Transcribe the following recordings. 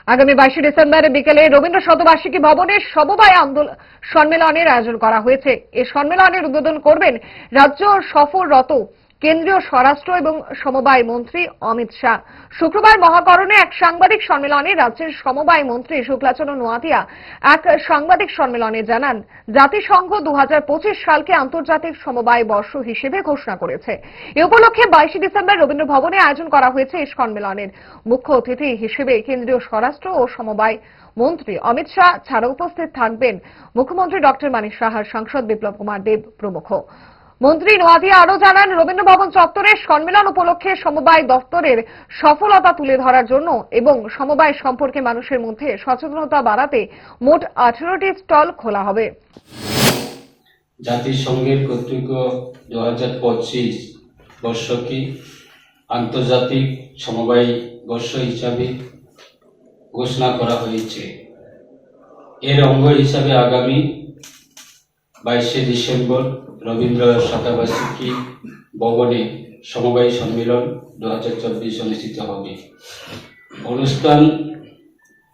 আগামী 22 ডিসেম্বর বিকেলে রবীন্দ্র শতবার্ষিকী ভবনে সমবায় সম্মেলনের আয়োজন করা হয়েছে। এই সম্মেলনের উদ্বোধন করবেন রাজ্য সফররত কেন্দ্রীয় স্বরাষ্ট্র এবং সমবায় মন্ত্রী অমিত শাহ। শুক্রবার মহাকরণে এক সাংবাদিক সম্মেলনে রাজ্যের সমবায় মন্ত্রী শুক্লাচরণ নোয়াতিয়া এক সাংবাদিক সম্মেলনে জানান, জাতিসংঘ 2025 সালকে আন্তর্জাতিক সমবায় বর্ষ হিসেবে ঘোষণা করেছে। এ উপলক্ষে 22 ডিসেম্বর রবীন্দ্র ভবনে আয়োজন করা হয়েছে এই সম্মেলনের। মুখ্য অতিথি হিসেবে কেন্দ্রীয় স্বরাষ্ট্র ও সমবায় মন্ত্রী অমিত শাহ ছাড়া উপস্থিত থাকবেন মুখ্যমন্ত্রী ডক্টর মানিক সাহার, সাংসদ বিপ্লব কুমার দেব প্রমুখ। মন্ত্রী নোয়াতিয়া আরো জানান, রবীন্দ্র ভবন চত্বরের সম্মেলন উপলক্ষে সমবায় দপ্তরের সফলতা তুলে ধরার জন্য এবং সমবায় সম্পর্কে মানুষের মধ্যে সচেতনতা বাড়াতে মোট 18টি স্টল খোলা হবে। জাতিসংঘের কর্তৃক 2025 বর্ষকে আন্তর্জাতিক সমবায় বর্ষ হিসাবে ঘোষণা করা হয়েছে। এর অঙ্গ হিসাবে আগামী 22 ডিসেম্বর রবীন্দ্র শতবার্ষিকী ভবনে সমবায় সম্মেলন 2024 অনুষ্ঠিত হবে। অনুষ্ঠান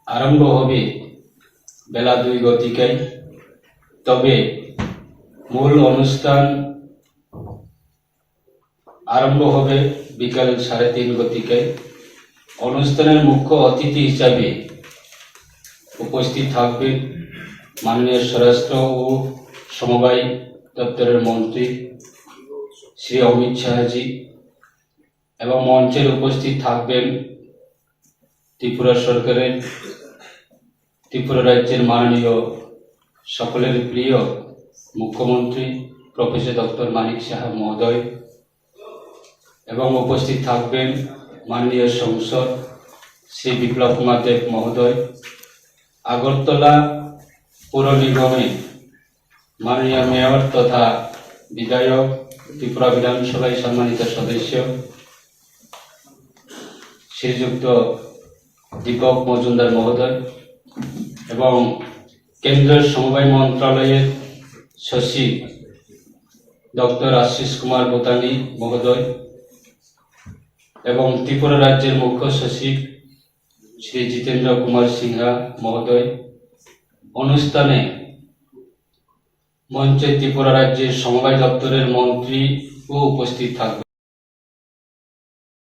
আরম্ভ হবে বেলা 2 গতিকায়, তবে মূল অনুষ্ঠান আরম্ভ হবে বিকাল 3:30 গতিকায়। অনুষ্ঠানের মুখ্য অতিথি হিসাবে উপস্থিত থাকবেন মাননীয় স্বরাষ্ট্র ও সমবায় দপ্তরের মন্ত্রী শ্রী অমিত শাহজি, এবং মঞ্চের উপস্থিত থাকবেন ত্রিপুরা সরকারের, ত্রিপুরা রাজ্যের মাননীয় সকলের প্রিয় মুখ্যমন্ত্রী প্রফেসর ডক্টর মানিক সাহা মহোদয়, এবং উপস্থিত থাকবেন মাননীয় সাংসদ শ্রী বিপ্লব কুমার দেব মহোদয়, আগরতলা পৌর নিগমের মাননীয় মেয়র তথা বিধায়ক, ত্রিপুরা বিধানসভায় সম্মানিত সদস্য শ্রীযুক্ত দীপক মজুমদার মহোদয়, এবং কেন্দ্রীয় সমবায় মন্ত্রণালয়ের সচিব ডক্টর আশিস কুমার বোতানি মহোদয়, এবং ত্রিপুরা রাজ্যের মুখ্য সচিব শ্রী জিতেন্দ্র কুমার সিনহা মহোদয়। অনুষ্ঠানে মঞ্চে ত্রিপুরা রাজ্যের সমবায় দপ্তরের মন্ত্রী ও উপস্থিত থাকবেন।